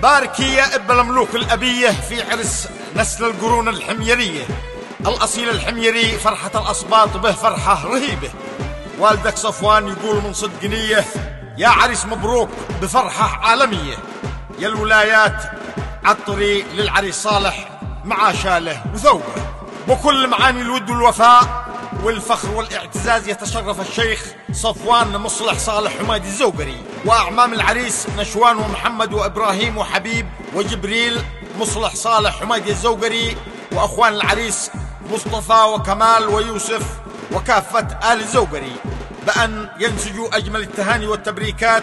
باركي يا اب الملوك الأبية في عرس نسل القرون الحميرية الأصيل الحميري، فرحة الأصباط به فرحة رهيبة. والدك صفوان يقول من صدق نية يا عريس مبروك بفرحة عالمية. يا الولايات عطري للعريس صالح مع شاله وثوبه. بكل معاني الود والوفاء والفخر والاعتزاز يتشرف الشيخ صفوان مصلح صالح حميدي الزوقري، وأعمام العريس نشوان ومحمد وإبراهيم وحبيب وجبريل مصلح صالح حميدي الزوقري، وأخوان العريس مصطفى وكمال ويوسف وكافة آل الزوقري، بأن ينسجوا أجمل التهاني والتبريكات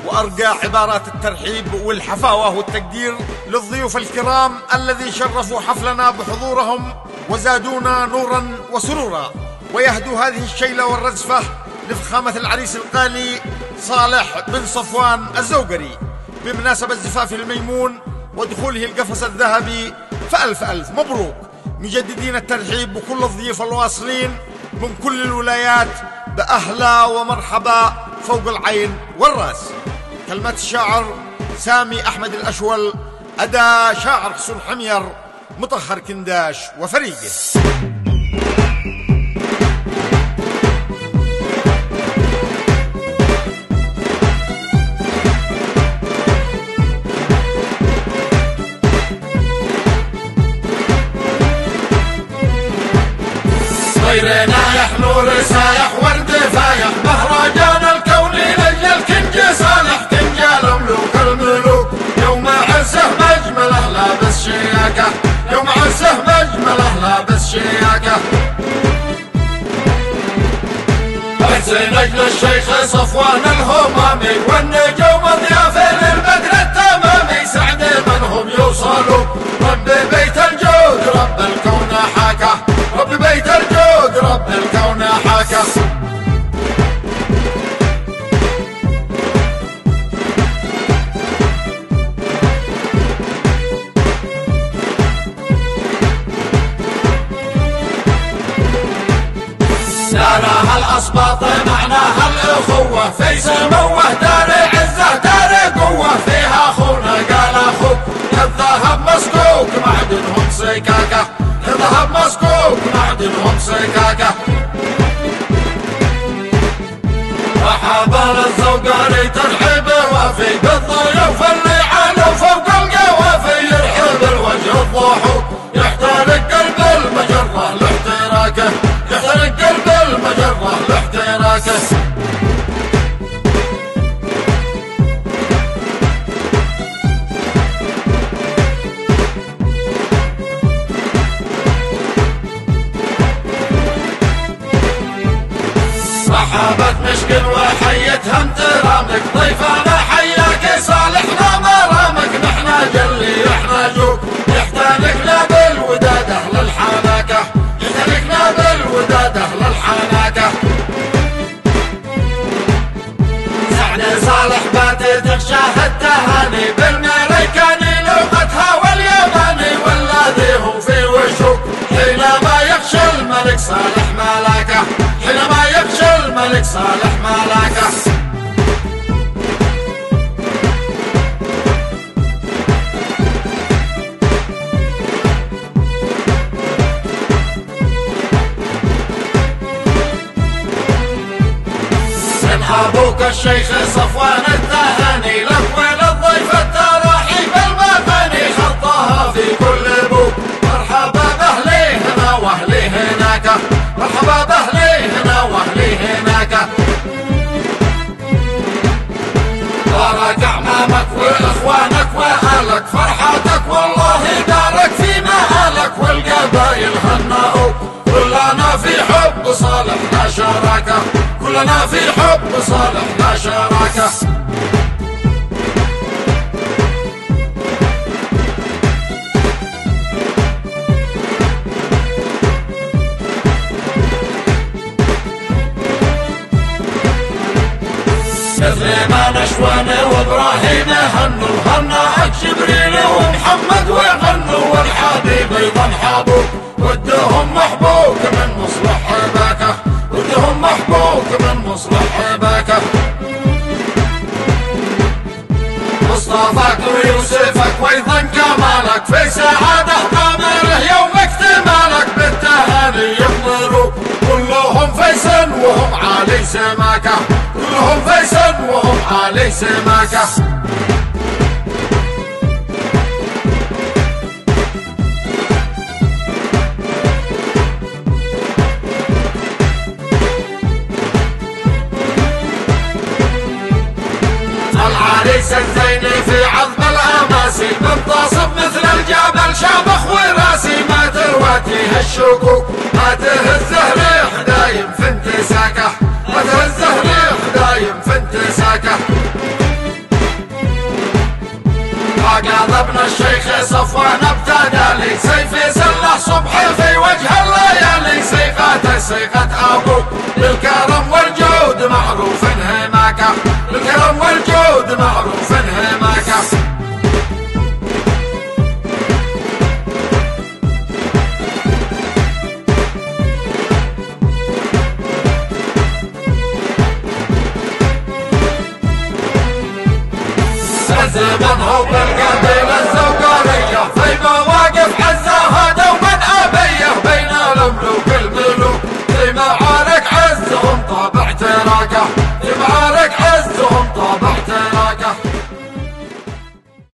وأرقى عبارات الترحيب والحفاوة والتقدير للضيوف الكرام الذي شرفوا حفلنا بحضورهم وزادونا نورا وسرورا. ويهدوا هذه الشيلة والرزفة لفخامة العريس الغالي صالح بن صفوان الزوقري بمناسبة زفافه الميمون ودخوله القفص الذهبي، فألف ألف مبروك. مجددين الترحيب بكل الضيوف الواصلين من كل الولايات بأهلا ومرحبا فوق العين والرأس. كلمة الشاعر سامي أحمد الأشول، أداء شاعر حسن حمير، مطهر كنداش وفريقه. طير نايح نور سايح ورد فايح، مهرجان الكون لجل كنج صالح كنجال ملوك الملوك. يوم عزه مجمله لابس شياكه، يوم عزه مجمله لابس شياكه. حسين نجل الشيخ صفوان الهمامي والنجوم ضيافين البدر التمامي، سعد من هم يوصلوا رب بيت الجود رب الكون حاكه، رب بيت الجود رب الكون حاكه. دارها الأصباط معناها الأخوة، في سموه دار عزة دار قوة، فيها أخونا قال أخوك الذهب مسكوك معدنهم سكاكة، الذهب مسكوك معدنهم سكاكة. رحب الزوقري ترحيب وافي بالضيوف اللي علوا فوق القوافي، يرحب الوجه الضحوك يحترق قلب المجرة لاحتراكه، يحترق قلب المجرة لاحتراكه. رحبت مشكل وحيتها امترامك، ضيفنا حياك صالحنا مرامك، نحنا جلي احنا جوك يحتانكنا بالوداد اهل الحناكه، يحتانكنا بالوداد اهل الحناكه. سعد صالح باتت تشاهد تهاني بالملكاني لغتها واليماني، والذي هم في وشوك حينما يخشى الملك صالح ملاكه، حينما يخشى الملك صالح ملاكه. من ابوك الشيخ صفوان التهاني لك وللضيف التراحيب المغاني، خطاها في كل بوك مرحبا باهلي هنا واهلي هناك، مرحبا باهلي هنا واهلي هناك. بارك اعمامك واخوانك واهلك فرحتك والله بارك في مآلك، والقبائل هنأوك كلنا في حب صالح لا شراكه، كلنا في حب صالح لا شراكه. مثل ما نشوان وابراهيم هنوا هناك جبريل ومحمد وغنوا، والحبيب ايضا حبوك ودهم محبوك من مصلح حباكه، ودهم محبوك من مصلح حباكه. مصطفاك ويوسفك وايضا كمالك في سعادة قامره يوم اكتمالك بالتهاني يحضروا كلهم فيصل وهم عالي سماكه كلهم فيصل وهم عالي سماكه العريس الزيني في عظم الاماسي منتصب مثل الجبل شامخ وراسي ما ترواتيه الشكوك ما تهزه ريح دايم في انتساكه ما تهزه ريح دايم في انتساكه عقاد ابن الشيخ صفوان ابتدى لي سيفي سله صبحي في وجه الليالي صيغته صيغه ابوك بالكرم والجود معروف انهماكه بالكرم والجود معروف انهماكه الزمن هو بالقبيله